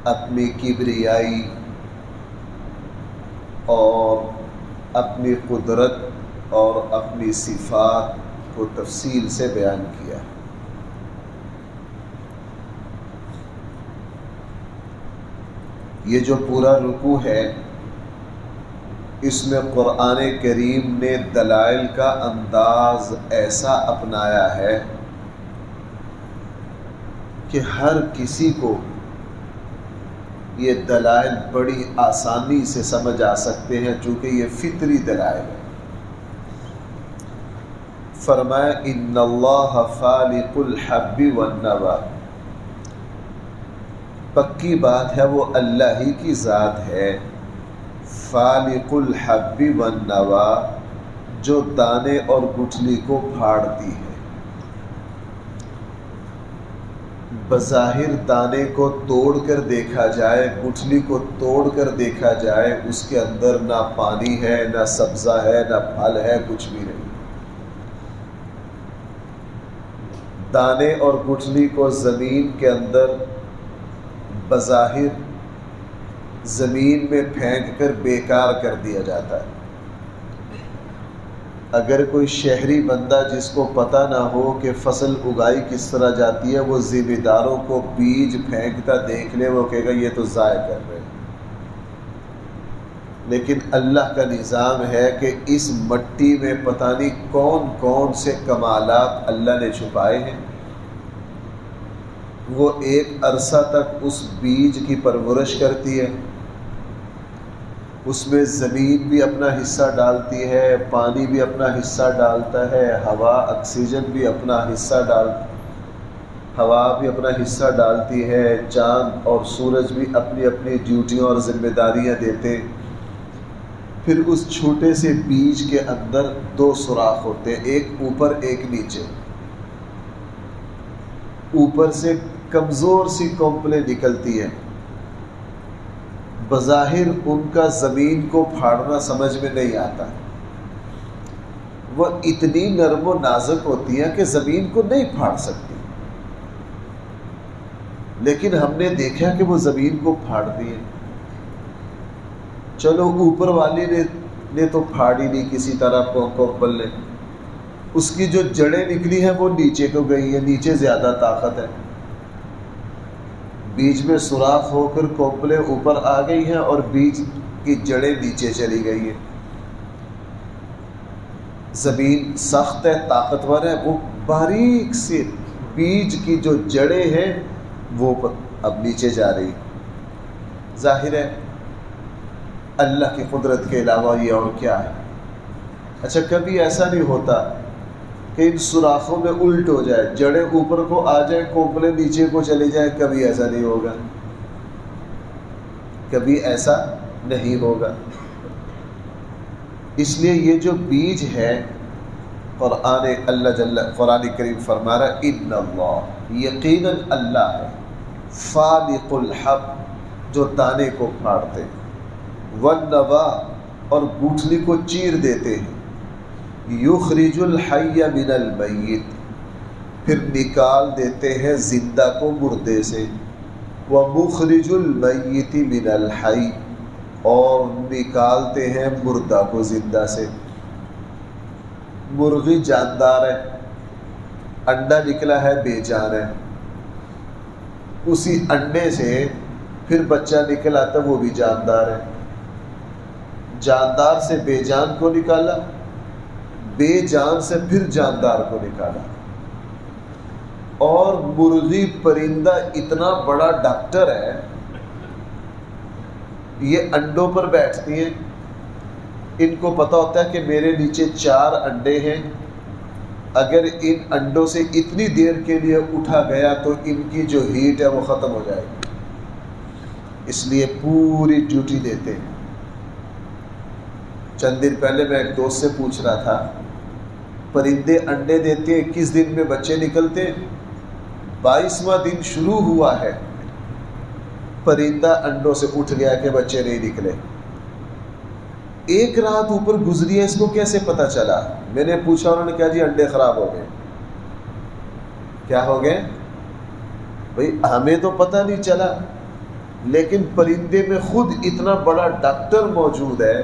اپنی کبریائی اور اپنی قدرت اور اپنی صفات کو تفصیل سے بیان کیا۔ یہ جو پورا رکوع ہے اس میں قرآن کریم نے دلائل کا انداز ایسا اپنایا ہے کہ ہر کسی کو یہ دلائل بڑی آسانی سے سمجھ آ سکتے ہیں، چونکہ یہ فطری دلائل ہے۔ فرمایا ان اللہ فالق الحب والنوى، پکی بات ہے وہ اللہ ہی کی ذات ہے، فالق الحب والنوى، جو دانے اور گٹھلی کو پھاڑتی ہے۔ بظاہر دانے کو توڑ کر دیکھا جائے، گٹھلی کو توڑ کر دیکھا جائے، اس کے اندر نہ پانی ہے، نہ سبزہ ہے، نہ پھل ہے، کچھ بھی نہیں۔ دانے اور گٹھلی کو زمین کے اندر بظاہر زمین میں پھینک کر بیکار کر دیا جاتا ہے۔ اگر کوئی شہری بندہ جس کو پتہ نہ ہو کہ فصل اگائی کس طرح جاتی ہے، وہ ذمہ داروں کو بیج پھینکتا دیکھ لے، وہ کہے گا یہ تو ضائع کر رہے ہیں۔ لیکن اللہ کا نظام ہے کہ اس مٹی میں پتہ نہیں کون کون سے کمالات اللہ نے چھپائے ہیں۔ وہ ایک عرصہ تک اس بیج کی پرورش کرتی ہے، اس میں زمین بھی اپنا حصہ ڈالتی ہے، پانی بھی اپنا حصہ ڈالتا ہے، ہوا آکسیجن بھی اپنا حصہ ڈالتی ہے، چاند اور سورج بھی اپنی اپنی ڈیوٹیاں اور ذمہ داریاں دیتے۔ پھر اس چھوٹے سے بیج کے اندر دو سوراخ ہوتے ہیں، ایک اوپر ایک نیچے۔ اوپر سے کمزور سی کونپلیں نکلتی ہیں، بظاہر ان کا زمین کو پھاڑنا سمجھ میں نہیں آتا، وہ اتنی نرم و نازک ہوتی ہیں کہ زمین کو نہیں پھاڑ سکتی، لیکن ہم نے دیکھا کہ وہ زمین کو پھاڑتی ہیں۔ چلو اوپر والی نے تو پھاڑی نہیں کسی طرح کونپل نے، اس کی جو جڑیں نکلی ہیں وہ نیچے کو گئی ہیں، نیچے زیادہ طاقت ہے۔ بیج میں سوراخ ہو کر کونپلیں اوپر آ گئی ہیں اور بیج کی جڑیں نیچے چلی گئی ہیں۔ زمین سخت ہے، طاقتور ہے، وہ باریک سے بیج کی جو جڑیں ہیں وہ اب نیچے جا رہی۔ ظاہر ہے اللہ کی قدرت کے علاوہ یہ اور کیا ہے۔ اچھا کبھی ایسا نہیں ہوتا کہ ان سوراخوں میں الٹ ہو جائے، جڑیں اوپر کو آ جائیں، کونپلیں نیچے کو چلی جائیں؟ کبھی ایسا نہیں ہوگا، کبھی ایسا نہیں ہوگا۔ اس لیے یہ جو بیج ہے، قرآن کریم فرما رہا ہے ان اللہ، یقیناً اللہ ہے، فالق الحب، جو دانے کو پھاڑتے، والنوى، اور گوٹھلی کو چیر دیتے ہیں، یخرج الحی من المیت، پھر نکال دیتے ہیں زندہ کو مردے سے، ومخرج المیت من الحی، اور نکالتے ہیں مردہ کو زندہ سے۔ مرغی جاندار ہے، انڈا نکلا ہے بے جان ہے، اسی انڈے سے پھر بچہ نکل آتا وہ بھی جاندار ہے۔ جاندار سے بے جان کو نکالا، بے جان سے پھر جاندار کو نکالا۔ اور مرغی پرندہ اتنا بڑا ڈاکٹر ہے، یہ انڈوں پر بیٹھتی ہیں، ان کو پتہ ہوتا ہے کہ میرے نیچے 4 انڈے ہیں، اگر ان انڈوں سے اتنی دیر کے لیے اٹھا گیا تو ان کی جو ہیٹ ہے وہ ختم ہو جائے گی، اس لیے پوری ڈیوٹی دیتے ہیں۔ چند دن پہلے میں ایک دوست سے پوچھ رہا تھا، پرندے انڈے دیتے ہیں، 21 دن میں بچے نکلتے ہیں، 22واں دن شروع ہوا ہے، پرندہ انڈوں سے اٹھ گیا کہ بچے نہیں نکلے۔ ایک رات اوپر گزری ہے، اس کو کیسے پتہ چلا؟ میں نے پوچھا، انہوں نے کہا جی انڈے خراب ہو گئے۔ کیا ہو گئے بھئی؟ ہمیں تو پتہ نہیں چلا، لیکن پرندے میں خود اتنا بڑا ڈاکٹر موجود ہے،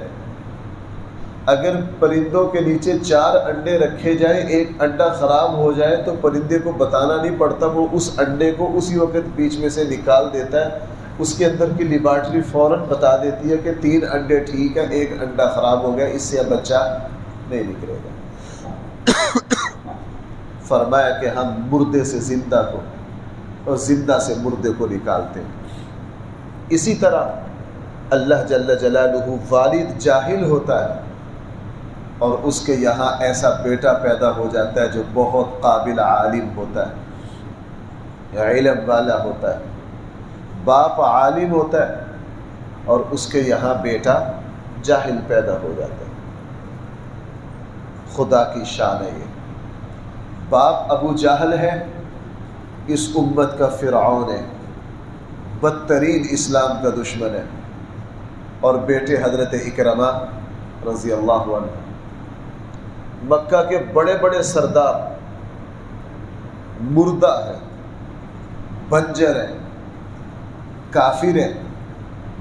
اگر پرندوں کے نیچے 4 انڈے رکھے جائیں، ایک انڈا خراب ہو جائے تو پرندے کو بتانا نہیں پڑتا، وہ اس انڈے کو اسی وقت بیچ میں سے نکال دیتا ہے، اس کے اندر کی لیبارٹری فوراً بتا دیتی ہے کہ 3 انڈے ٹھیک ہے، ایک انڈا خراب ہو گیا، اس سے اب بچہ نہیں نکلے گا۔ فرمایا کہ ہم مردے سے زندہ کو اور زندہ سے مردے کو نکالتے ہیں۔ اسی طرح اللہ جل جلالہ والد جاہل ہوتا ہے اور اس کے یہاں ایسا بیٹا پیدا ہو جاتا ہے جو بہت قابل عالم ہوتا ہے، علم والا ہوتا ہے۔ باپ عالم ہوتا ہے اور اس کے یہاں بیٹا جاہل پیدا ہو جاتا ہے۔ خدا کی شان ہے یہ۔ باپ ابو جہل ہے، اس امت کا فرعون ہے، بدترین اسلام کا دشمن ہے، اور بیٹے حضرت اکرمہ رضی اللہ عنہ، مکہ کے بڑے بڑے سردار، مردہ ہے، بنجر ہے، کافر ہے،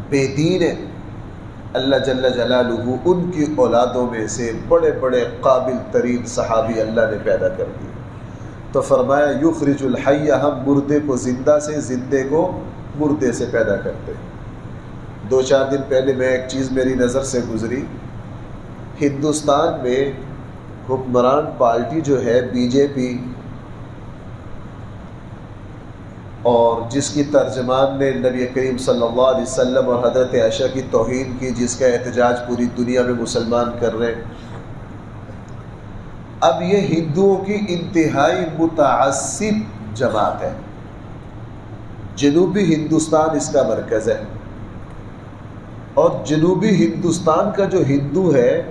بے دین ہے۔ اللہ جل جلالہ ان کی اولادوں میں سے بڑے بڑے قابل ترین صحابی اللہ نے پیدا کر دیے۔ تو فرمایا یخرج الحی، ہم مردے کو زندہ سے، زندے کو مردے سے پیدا کرتے ہیں۔ 2-4 دن پہلے میں ایک چیز میری نظر سے گزری، ہندوستان میں حکمران پارٹی جو ہے بی جے پی، اور جس کی ترجمان نے نبی کریم صلی اللہ علیہ وسلم اور حضرت عائشہ کی توہین کی، جس کا احتجاج پوری دنیا میں مسلمان کر رہے ہیں، اب یہ ہندوؤں کی انتہائی متعصب جماعت ہے۔ جنوبی ہندوستان اس کا مرکز ہے، اور جنوبی ہندوستان کا جو ہندو ہے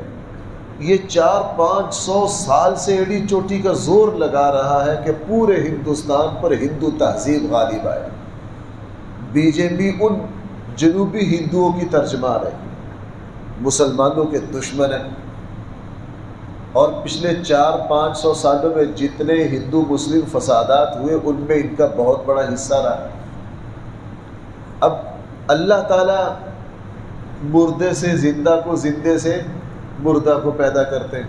یہ 400-500 سال سے ایڑی چوٹی کا زور لگا رہا ہے کہ پورے ہندوستان پر ہندو تہذیب غالب آئے۔ بی جے پی ان جنوبی ہندوؤں کی ترجمان ہے، مسلمانوں کے دشمن ہیں، اور پچھلے 400-500 سالوں میں جتنے ہندو مسلم فسادات ہوئے ان میں ان کا بہت بڑا حصہ رہا۔ اب اللہ تعالیٰ مردے سے زندہ کو، زندے سے مردہ کو پیدا کرتے ہیں۔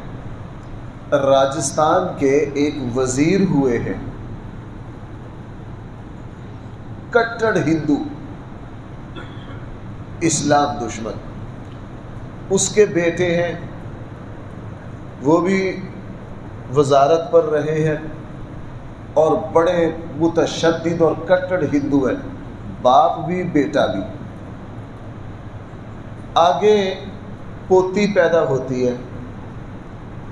راجستھان کے ایک وزیر ہوئے ہیں، کٹڑ ہندو، اسلام دشمن، اس کے بیٹے ہیں، وہ بھی وزارت پر رہے ہیں اور بڑے متشدد اور کٹڑ ہندو ہیں، باپ بھی بیٹا بھی۔ آگے پوتی پیدا ہوتی ہے،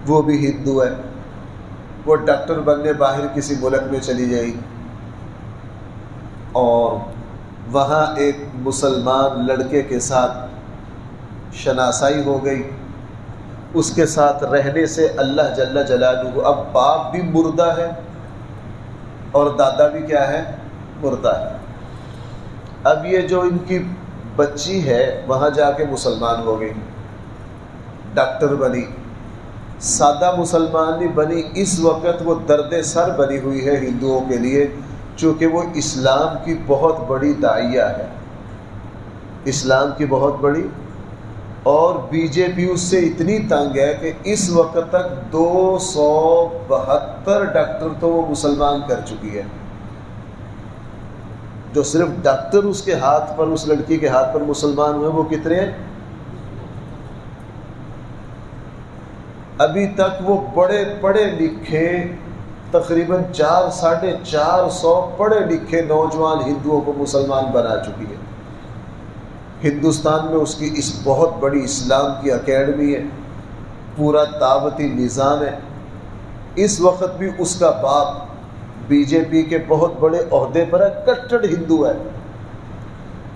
وہ بھی ہندو ہے، وہ ڈاکٹر بننے باہر کسی ملک میں چلی جائے، اور وہاں ایک مسلمان لڑکے کے ساتھ شناسائی ہو گئی، اس کے ساتھ رہنے سے اللہ جل جلالہ، اب باپ بھی مردہ ہے اور دادا بھی کیا ہے، مردہ ہے۔ اب یہ جو ان کی بچی ہے وہاں جا کے مسلمان ہو گئی، ڈاکٹر بنی، سادہ مسلمان نہیں بنی، اس وقت وہ درد سر بنی ہوئی ہے ہندوؤں کے لیے، چونکہ وہ اسلام کی بہت بڑی داعیہ ہے، اسلام کی بہت بڑی، اور بی جے پی اس سے اتنی تنگ ہے کہ اس وقت تک 272 ڈاکٹر تو وہ مسلمان کر چکی ہے۔ جو صرف ڈاکٹر اس کے ہاتھ پر، اس لڑکی کے ہاتھ پر مسلمان ہوئے، وہ کتنے ہیں؟ ابھی تک وہ بڑے پڑھے لکھے، تقریباً 400-450 پڑھے لکھے نوجوان ہندوؤں کو مسلمان بنا چکی ہے۔ ہندوستان میں اس کی اس بہت بڑی اسلام کی اکیڈمی ہے، پورا دعوتی نظام ہے۔ اس وقت بھی اس کا باپ بی جے پی کے بہت بڑے عہدے پر ہے، کٹڑ ہندو ہے،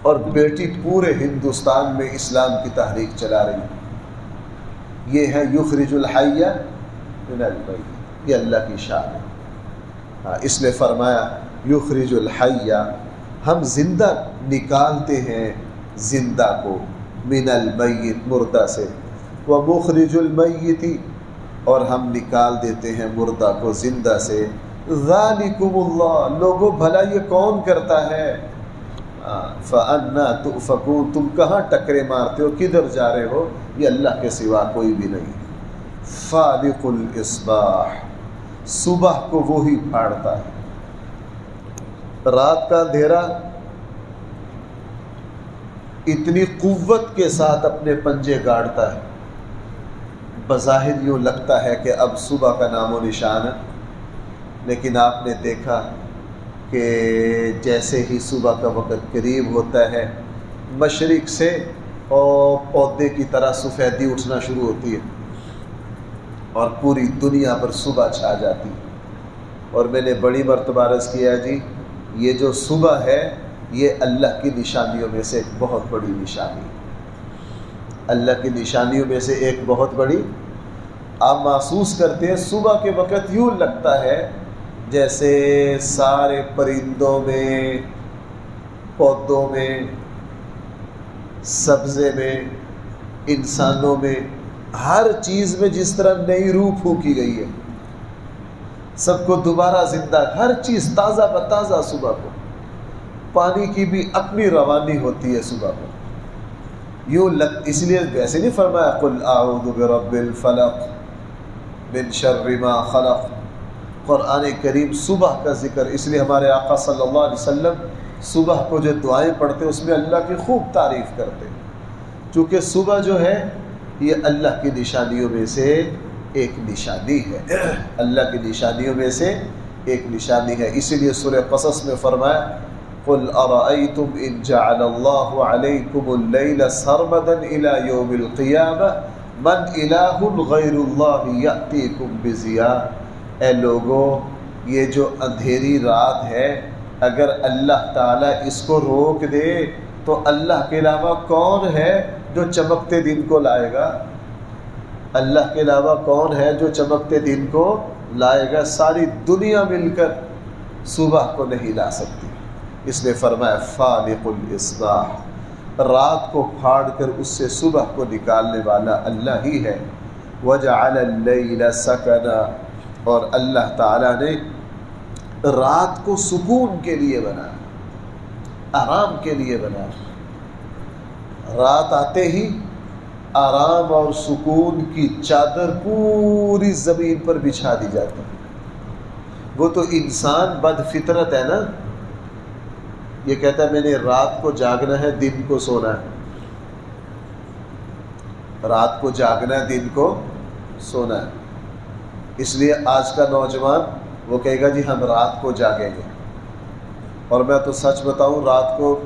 اور بیٹی پورے ہندوستان میں اسلام کی تحریک چلا رہی ہے۔ یہ ہے یخرج الحی من المیت، یہ اللہ کی شان ہے۔ اس نے فرمایا یخرج الحی، ہم زندہ نکالتے ہیں زندہ کو، من المیت، مردہ سے، ومخرج المیت، اور ہم نکال دیتے ہیں مردہ کو زندہ سے۔ ذالکم اللہ، لوگوں بھلا یہ کون کرتا ہے؟ فَأَنَّا تُؤْفَكُونَ، تم کہاں ٹکرے مارتے ہو، کدھر جا رہے ہو، یہ اللہ کے سوا کوئی بھی نہیں۔ فالق الاصباح، صبح کو وہی پھاڑتا ہے۔ رات کا اندھیرا اتنی قوت کے ساتھ اپنے پنجے گاڑتا ہے، بظاہر یوں لگتا ہے کہ اب صبح کا نام و نشان ہے، لیکن آپ نے دیکھا کہ جیسے ہی صبح کا وقت قریب ہوتا ہے، مشرق سے اور پودے کی طرح سفیدی اٹھنا شروع ہوتی ہے اور پوری دنیا پر صبح چھا جاتی ہے۔ اور میں نے بڑی مرتبہ عرض کیا جی، یہ جو صبح ہے یہ اللہ کی نشانیوں میں سے ایک بہت بڑی نشانی ہے، اللہ کی نشانیوں میں سے ایک بہت بڑی۔ آپ محسوس کرتے ہیں صبح کے وقت یوں لگتا ہے جیسے سارے پرندوں میں، پودوں میں، سبزے میں، انسانوں میں، ہر چیز میں جس طرح نئی روح پھونکی گئی ہے، سب کو دوبارہ زندہ، ہر چیز تازہ بتازہ صبح کو۔ پانی کی بھی اپنی روانی ہوتی ہے صبح کو، یوں اس لیے ویسے نہیں فرمایا قل اعوذ برب الفلق من شر ما خلق۔ قرآن کریم صبح کا ذکر، اس لیے ہمارے آقا صلی اللہ علیہ وسلم صبح کو جو دعائیں پڑھتے اس میں اللہ کی خوب تعریف کرتے، چونکہ صبح جو ہے یہ اللہ کی نشانیوں میں سے ایک نشانی ہے، اللہ کی نشانیوں میں سے ایک نشانی ہے۔ اسی لیے سورہ قصص میں فرمایا قل ارأيتم ان جعل الله عليكم الليل سرمدا الى يوم القيامة من اله غیر اللہ یأتیکم بضیاء۔ اے لوگو، یہ جو اندھیری رات ہے اگر اللہ تعالیٰ اس کو روک دے تو اللہ کے علاوہ کون ہے جو چمکتے دن کو لائے گا؟ اللہ کے علاوہ کون ہے جو چمکتے دن کو لائے گا؟ ساری دنیا مل کر صبح کو نہیں لا سکتی، اس نے فرمایا فالق الاصباح، رات کو پھاڑ کر اس سے صبح کو نکالنے والا اللہ ہی ہے۔ وجعل اللیل سکنا، اور اللہ تعالیٰ نے رات کو سکون کے لیے بنایا، آرام کے لیے بنایا۔ رات آتے ہی آرام اور سکون کی چادر پوری زمین پر بچھا دی جاتی ہے۔ وہ تو انسان بد فطرت ہے نا، یہ کہتا ہے میں نے رات کو جاگنا ہے دن کو سونا ہے، رات کو جاگنا ہے دن کو سونا ہے۔ اس لیے آج کا نوجوان وہ کہے گا جی ہم رات کو جاگیں گے، اور میں تو سچ بتاؤں رات کو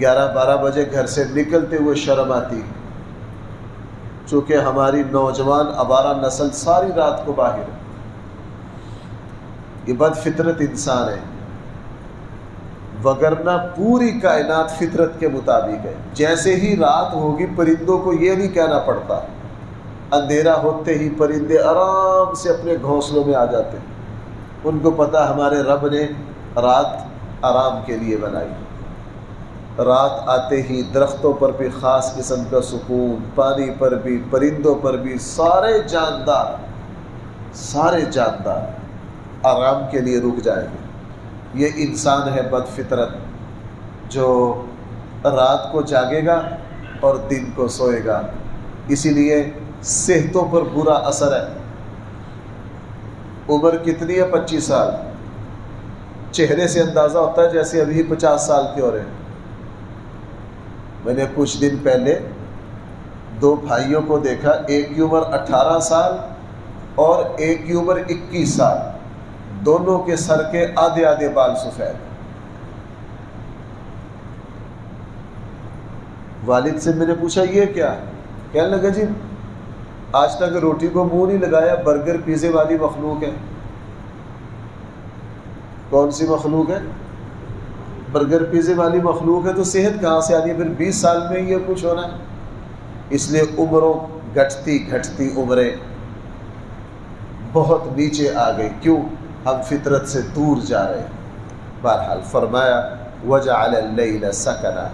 11-12 بجے گھر سے نکلتے ہوئے شرم آتی، چونکہ ہماری نوجوان آوارہ نسل ساری رات کو باہر ہے۔ یہ بد فطرت انسان ہے، وگرنہ پوری کائنات فطرت کے مطابق ہے۔ جیسے ہی رات ہوگی پرندوں کو یہ نہیں کہنا پڑتا، اندھیرا ہوتے ہی پرندے آرام سے اپنے گھونسلوں میں آ جاتے ہیں، ان کو پتہ ہمارے رب نے رات آرام کے لیے بنائی۔ رات آتے ہی درختوں پر بھی خاص قسم کا سکون، پانی پر بھی، پرندوں پر بھی، سارے جاندار آرام کے لیے رک جائیں گے۔ یہ انسان ہے بد فطرت جو رات کو جاگے گا اور دن کو سوئے گا، اسی لیے صحتوں پر برا اثر ہے۔ عمر کتنی ہے؟ 25 سال، چہرے سے اندازہ ہوتا ہے جیسے ابھی 50 سال کے ہو رہے ہیں۔ میں نے کچھ دن پہلے 2 بھائیوں کو دیکھا، ایک کی عمر 18 سال اور ایک کی عمر 21 سال، دونوں کے سر کے آدھے بال سفید۔ والد سے میں نے پوچھا یہ کیا؟ کہنے لگا جی آج تک روٹی کو منہ نہیں لگایا، برگر پیزے والی مخلوق ہے۔ کون سی مخلوق ہے؟ برگر پیزے والی مخلوق ہے، تو صحت کہاں سے آنی ہے؟ پھر 20 سال میں یہ کچھ ہونا ہے۔ اس لیے عمروں گھٹتی عمریں بہت نیچے آ گئی، کیوں؟ ہم فطرت سے دور جا رہے ہیں۔ بہرحال فرمایا وجعل اللیل سکنا،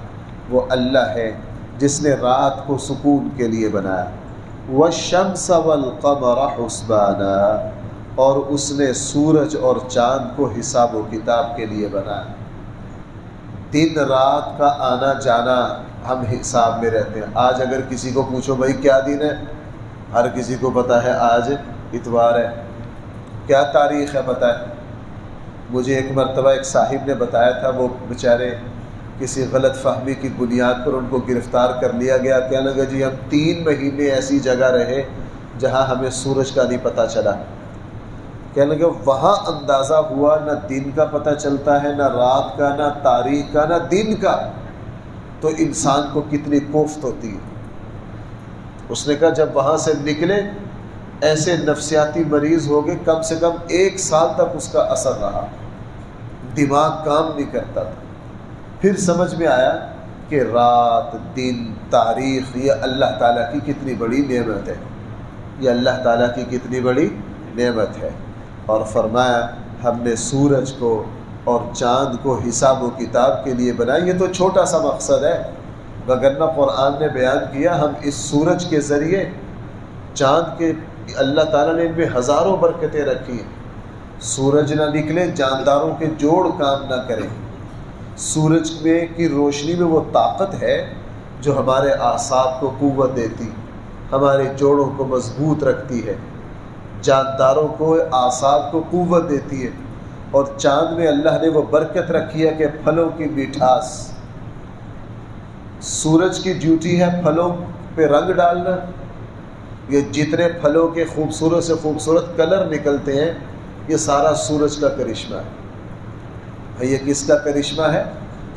وہ اللہ ہے جس نے رات کو سکون کے لیے بنایا۔ والشمس والقمر حسبانا، اور اس نے سورج اور چاند کو حساب و کتاب کے لیے بنایا۔ دن رات کا آنا جانا ہم حساب میں رہتے ہیں. آج اگر کسی کو پوچھو بھائی کیا دن ہے، ہر کسی کو پتہ ہے آج اتوار ہے. کیا تاریخ ہے پتہ ہے؟ مجھے ایک مرتبہ ایک صاحب نے بتایا تھا، وہ بیچارے کسی غلط فہمی کی بنیاد پر ان کو گرفتار کر لیا گیا. کہنے لگا جی ہم 3 مہینے ایسی جگہ رہے جہاں ہمیں سورج کا نہیں پتہ چلا. کہنے لگا وہاں اندازہ ہوا نہ دن کا پتہ چلتا ہے، نہ رات کا، نہ تاریخ کا، نہ دن کا، تو انسان کو کتنی کوفت ہوتی ہے. اس نے کہا جب وہاں سے نکلے ایسے نفسیاتی مریض ہو گئے، کم سے کم 1 سال تک اس کا اثر رہا، دماغ کام نہیں کرتا تھا. پھر سمجھ میں آیا کہ رات، دن، تاریخ یہ اللہ تعالیٰ کی کتنی بڑی نعمت ہے، یہ اللہ تعالیٰ کی کتنی بڑی نعمت ہے. اور فرمایا ہم نے سورج کو اور چاند کو حساب و کتاب کے لیے بنایا. یہ تو چھوٹا سا مقصد ہے، وگرنہ قرآن نے بیان کیا ہم اس سورج کے ذریعے، چاند کے، اللہ تعالیٰ نے ان میں ہزاروں برکتیں رکھی ہیں. سورج نہ نکلے، جانداروں کے جوڑ کام نہ کریں. سورج میں کی روشنی میں وہ طاقت ہے جو ہمارے اعصاب کو قوت دیتی، ہمارے جوڑوں کو مضبوط رکھتی ہے، جانداروں کو، اعصاب کو قوت دیتی ہے. اور چاند میں اللہ نے وہ برکت رکھی ہے کہ پھلوں کی مٹھاس. سورج کی ڈیوٹی ہے پھلوں پہ رنگ ڈالنا. یہ جتنے پھلوں کے خوبصورت سے خوبصورت کلر نکلتے ہیں یہ سارا سورج کا کرشمہ ہے. یہ کس کا کرشمہ ہے؟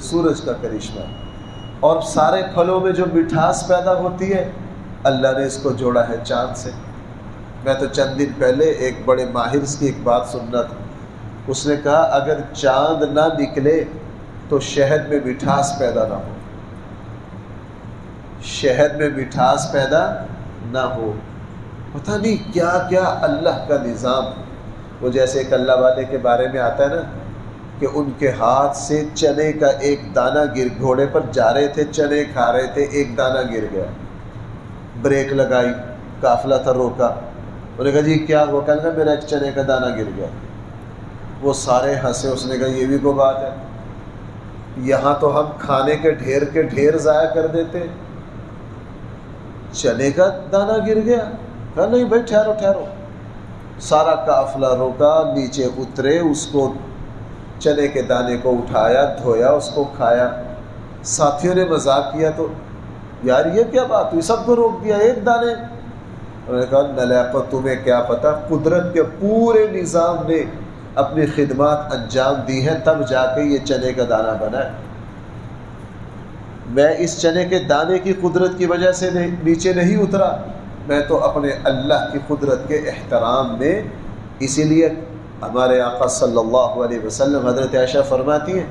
سورج کا کرشمہ ہے. اور سارے پھلوں میں جو مٹھاس پیدا ہوتی ہے اللہ نے اس کو جوڑا ہے چاند سے. میں تو چند دن پہلے ایک بڑے ماہر کی ایک بات سننا تھا. اس نے کہا اگر چاند نہ نکلے تو شہد میں مٹھاس پیدا نہ ہو، شہد میں مٹھاس پیدا نہ ہو. پتہ نہیں کیا کیا اللہ کا نظام. وہ جیسے ایک اللہ والے کے بارے میں آتا ہے نا کہ ان کے ہاتھ سے چنے کا ایک دانہ گھوڑے پر جا رہے تھے، چنے کھا رہے تھے، ایک دانہ گر گیا. بریک لگائی، قافلہ تھا، روکا. انہوں نے کہا جی کیا ہوا؟ کہا میرا ایک چنے کا دانہ گر گیا. وہ سارے ہنسے. اس نے کہا یہ بھی کوئی بات ہے، یہاں تو ہم کھانے کے ڈھیر ضائع کر دیتے، چنے کا دانہ گر گیا. کہا نہیں بھائی ٹھہرو. سارا قافلہ روکا، نیچے اترے، اس کو چنے کے دانے کو اٹھایا، دھویا، اس کو کھایا. ساتھیوں نے مذاق کیا تو یار یہ کیا بات ہوئی، سب کو روک دیا ایک دانے. انہوں نے کہا نلیاقت تمہیں کیا پتہ، قدرت کے پورے نظام نے اپنی خدمات انجام دی ہیں تب جا کے یہ چنے کا دانہ بنا ہے. میں اس چنے کے دانے کی قدرت کی وجہ سے نیچے نہیں اترا، میں تو اپنے اللہ کی قدرت کے احترام میں. اسی لیے ہمارے آقا صلی اللہ علیہ وسلم، حضرت عائشہ فرماتی ہیں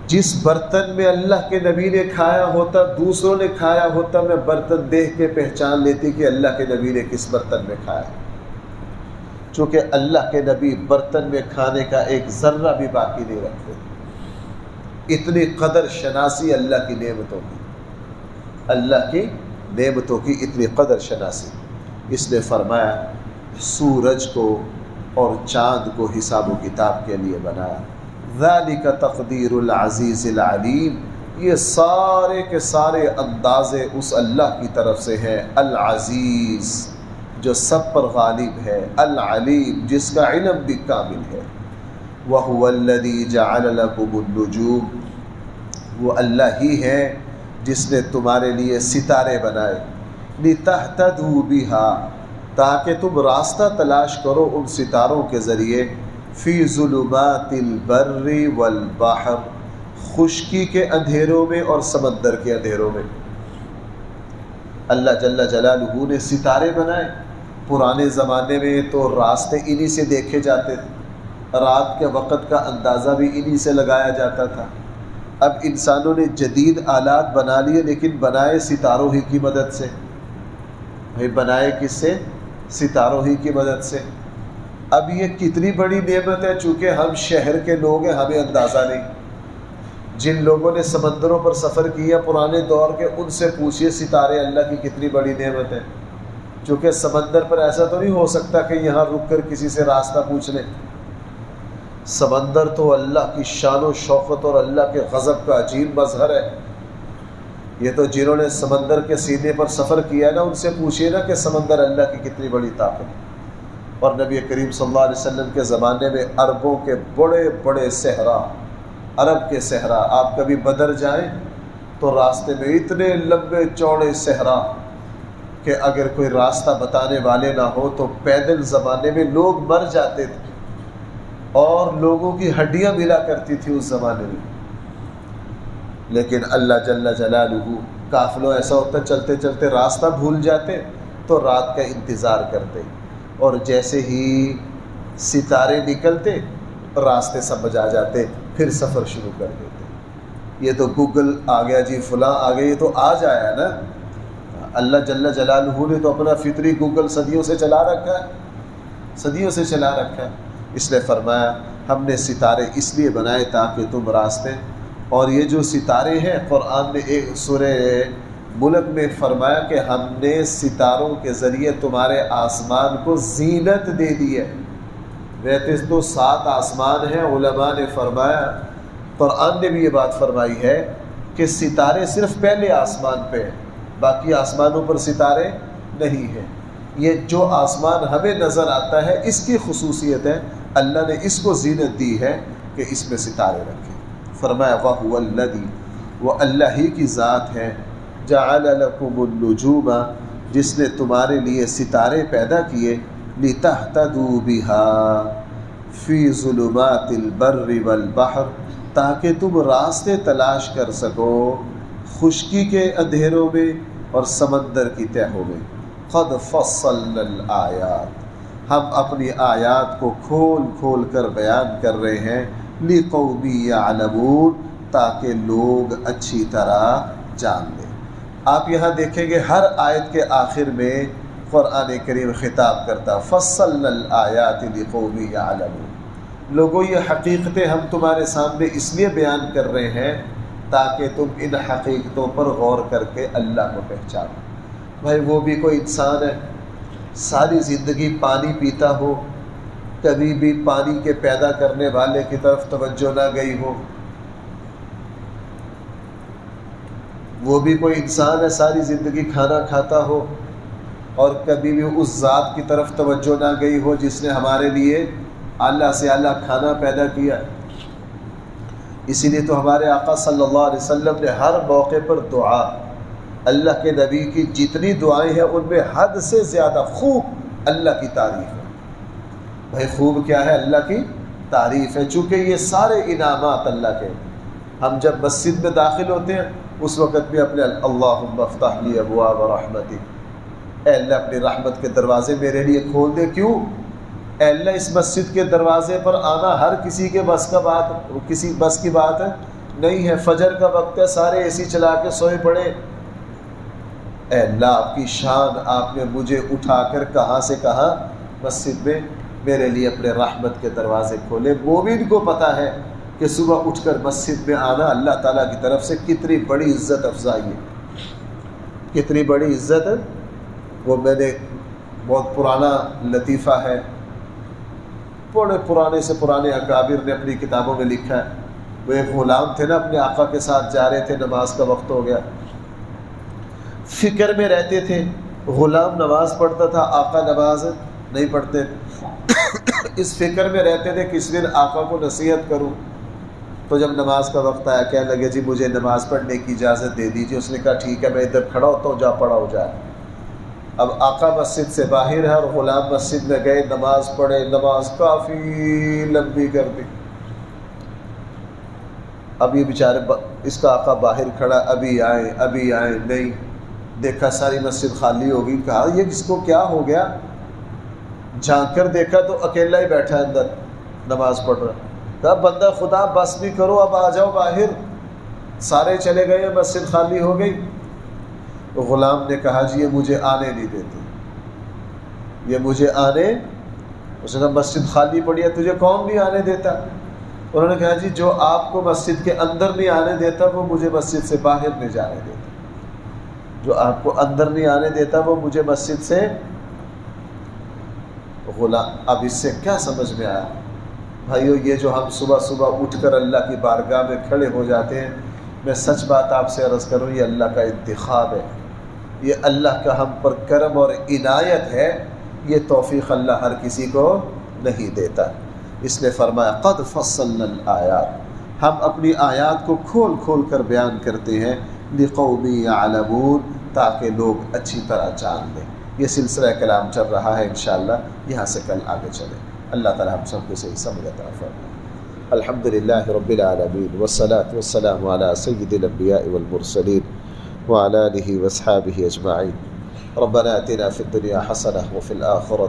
جس برتن میں اللہ کے نبی نے کھایا ہوتا دوسروں نے کھایا ہوتا، میں برتن دیکھ کے پہچان لیتی کہ اللہ کے نبی نے کس برتن میں کھایا. چونکہ اللہ کے نبی برتن میں کھانے کا ایک ذرہ بھی باقی نہیں رکھتے. اتنی قدر شناسی اللہ کی نعمتوں کی، اللہ کی نعمتوں کی اتنی قدر شناسی. اس نے فرمایا سورج کو اور چاند کو حساب و کتاب کے لیے بنایا. ذالک تقدیر العزیز العلیم. یہ سارے کے سارے اندازے اس اللہ کی طرف سے ہیں، العزیز جو سب پر غالب ہے، العلیم جس کا علم بھی کامل ہے. وَهُوَ الَّذِي جَعَلَ لَكُمُ النُّجُومَ. وہ اللہ ہی ہے جس نے تمہارے لیے ستارے بنائے، لِتَهْتَدُوا بِهَا تاکہ تم راستہ تلاش کرو ان ستاروں کے ذریعے، فی ظلمات البر والبحر خشکی کے اندھیروں میں اور سمندر کے اندھیروں میں. اللہ جل جلالہ نے ستارے بنائے. پرانے زمانے میں تو راستے انہی سے دیکھے جاتے تھے، رات کے وقت کا اندازہ بھی انہی سے لگایا جاتا تھا. اب انسانوں نے جدید آلات بنا لیے لیکن بنائے ستاروں ہی کی مدد سے. بھائی بنائے کس سے؟ ستاروں ہی کی مدد سے. اب یہ کتنی بڑی نعمت ہے، چونکہ ہم شہر کے لوگ ہیں ہمیں اندازہ نہیں. جن لوگوں نے سمندروں پر سفر کیا پرانے دور کے، ان سے پوچھئے ستارے اللہ کی کتنی بڑی نعمت ہے. چونکہ سمندر پر ایسا تو نہیں ہو سکتا کہ یہاں رک کر کسی سے راستہ پوچھ لیں. سمندر تو اللہ کی شان و شوقت اور اللہ کے غضب کا عجیب مظہر ہے۔ یہ تو جنہوں نے سمندر کے سینے پر سفر کیا ہے نا، ان سے پوچھیے نا کہ سمندر اللہ کی کتنی بڑی طاقت ہے۔ اور نبی کریم صلی اللہ علیہ وسلم کے زمانے میں عربوں کے بڑے بڑے صحرا، عرب کے صحرا، آپ کبھی بدر جائیں تو راستے میں اتنے لمبے چوڑے صحرا کہ اگر کوئی راستہ بتانے والے نہ ہو تو پیدل زمانے میں لوگ مر جاتے تھے، اور لوگوں کی ہڈیاں ملا کرتی تھی اس زمانے میں۔ لیکن اللہ جل جلالہ، قافلوں ایسا ہوتا چلتے چلتے راستہ بھول جاتے تو رات کا انتظار کرتے، اور جیسے ہی ستارے نکلتے راستے سمجھ آ جاتے، پھر سفر شروع کر دیتے۔ یہ تو گوگل آ گیا جی، فلاں آ گیا، یہ تو آج آیا نا۔ اللہ جل جلالہ نے تو اپنا فطری گوگل صدیوں سے چلا رکھا ہے، صدیوں سے چلا رکھا ہے۔ اس لیے فرمایا ہم نے ستارے اس لیے بنائے تاکہ تم راستے، اور یہ جو ستارے ہیں قرآن نے ایک سورہ ملک میں فرمایا کہ ہم نے ستاروں کے ذریعے تمہارے آسمان کو زینت دے دی ہے۔ ویسے تو 7 آسمان ہیں، علماء نے فرمایا، قرآن نے بھی یہ بات فرمائی ہے کہ ستارے صرف پہلے آسمان پہ ہیں، باقی آسمانوں پر ستارے نہیں ہیں۔ یہ جو آسمان ہمیں نظر آتا ہے اس کی خصوصیت ہے، اللہ نے اس کو زینت دی ہے کہ اس میں ستارے رکھے۔ فرمایا وَهُوَ الَّذِي، وہ اللہ ہی کی ذات ہے، جَعَلَ لَكُمُ النُّجُومَ، جس نے تمہارے لیے ستارے پیدا کیے، لِتَهْتَدُوا بِهَا فِي ظُلُمَاتِ الْبَرِّ وَالْبَحْرِ، تاکہ تم راستے تلاش کر سکو خشکی کے اندھیروں میں اور سمندر کی تہوں میں۔ قَدْ فَصَّلْنَا الْآيَاتِ، ہم اپنی آیات کو کھول کھول کر بیان کر رہے ہیں، لِقَوْمٍ يَعْلَمُونَ، تاکہ لوگ اچھی طرح جان لیں۔ آپ یہاں دیکھیں گے ہر آیت کے آخر میں قرآن کریم خطاب کرتا، فَصَّلْنَا الْآيَاتِ لِقَوْمٍ يَعْلَمُونَ، لوگوں یہ حقیقتیں ہم تمہارے سامنے اس لیے بیان کر رہے ہیں تاکہ تم ان حقیقتوں پر غور کر کے اللہ کو پہچانو۔ بھائی وہ بھی کوئی انسان ہے، ساری زندگی پانی پیتا ہو، کبھی بھی پانی کے پیدا کرنے والے کی طرف توجہ نہ گئی ہو۔ وہ بھی کوئی انسان ہے، ساری زندگی کھانا کھاتا ہو اور کبھی بھی اس ذات کی طرف توجہ نہ گئی ہو جس نے ہمارے لیے اعلیٰ سے اعلیٰ کھانا پیدا کیا۔ اسی لیے تو ہمارے آقا صلی اللہ علیہ وسلم نے ہر موقع پر دعا، اللہ کے نبی کی جتنی دعائیں ہیں ان میں حد سے زیادہ خوب اللہ کی تعریف ہے۔ بھائی خوب کیا ہے؟ اللہ کی تعریف ہے، چونکہ یہ سارے انعامات اللہ کے۔ ہم جب مسجد میں داخل ہوتے ہیں اس وقت بھی اپنے اللہم افتح لی ابواب رحمتک، اے اللہ اپنی رحمت کے دروازے میرے لیے کھول دے۔ کیوں؟ اے اللہ اس مسجد کے دروازے پر آنا ہر کسی کے بس کا بات، کسی بس کی بات نہیں ہے۔ فجر کا وقت ہے، سارے اے سی چلا کے سوئے پڑے، اے اللہ آپ کی شان، آپ نے مجھے اٹھا کر کہاں سے کہاں مسجد میں میرے لیے اپنے رحمت کے دروازے کھولے۔ مومن کو پتہ ہے کہ صبح اٹھ کر مسجد میں آنا اللہ تعالیٰ کی طرف سے کتنی بڑی عزت افزائی ہے، کتنی بڑی عزت ہے۔ وہ میں نے بہت پرانا لطیفہ ہے، بڑے پرانے سے پرانے اکابر نے اپنی کتابوں میں لکھا ہے۔ وہ ایک غلام تھے نا، اپنے آقا کے ساتھ جا رہے تھے، نماز کا وقت ہو گیا، فکر میں رہتے تھے۔ غلام نماز پڑھتا تھا، آقا نماز نہیں پڑھتے، اس فکر میں رہتے تھے کہ اس دن آقا کو نصیحت کروں۔ تو جب نماز کا وقت آیا کہنے لگے جی مجھے نماز پڑھنے کی اجازت دے دیجیے۔ اس نے کہا ٹھیک ہے میں ادھر کھڑا ہوتا ہوں، جا پڑھا ہو جائے۔ اب آقا مسجد سے باہر ہے اور غلام مسجد میں گئے، نماز پڑھے، نماز کافی لمبی کر دی۔ اب یہ بیچارے اس کا آقا باہر کھڑا، ابھی آئیں ابھی آئیں، نہیں دیکھا ساری مسجد خالی ہو گئی۔ کہا یہ کس کو کیا ہو گیا؟ جھانک کر دیکھا تو اکیلا ہی بیٹھا ہے اندر نماز پڑھ رہا۔ کہا بندہ خدا بس بھی کرو، اب آ جاؤ باہر۔ سارے چلے گئے، مسجد خالی ہو گئی۔ تو غلام نے کہا جی یہ مجھے آنے نہیں دیتے، یہ مجھے آنے، اس نے کہا مسجد خالی پڑی ہے، تجھے کون نہیں آنے دیتا؟ انہوں نے کہا جی جو آپ کو مسجد کے اندر نہیں آنے دیتا وہ مجھے مسجد سے باہر نہیں جانے دیتا، جو آپ کو اندر نہیں آنے دیتا وہ مجھے مسجد سے۔ غلام اب اس سے کیا سمجھ میں آیا بھائیو یہ جو ہم صبح صبح اٹھ کر اللہ کی بارگاہ میں کھڑے ہو جاتے ہیں، میں سچ بات آپ سے عرض کروں، یہ اللہ کا انتخاب ہے، یہ اللہ کا ہم پر کرم اور عنایت ہے۔ یہ توفیق اللہ ہر کسی کو نہیں دیتا، اس نے فرمایا قد فصلنا الآیات، ہم اپنی آیات کو کھول کھول کر بیان کرتے ہیں، لقوم یعلمون، تاکہ لوگ اچھی طرح جان لیں۔ یہ سلسلہ کلام چل رہا ہے، انشاءاللہ یہاں سے کل آگے چلے۔ اللہ تعالی ہم سب کو صحیح سمجھ عطا فرمائے۔ الحمدللہ رب العالمین والصلاة والسلام علی سید الانبیاء والمرسلین وعلى آلہ واصحابہ اجمعین۔ ربنا آتنا فی الدنیا حسنہ وفی الآخرۃ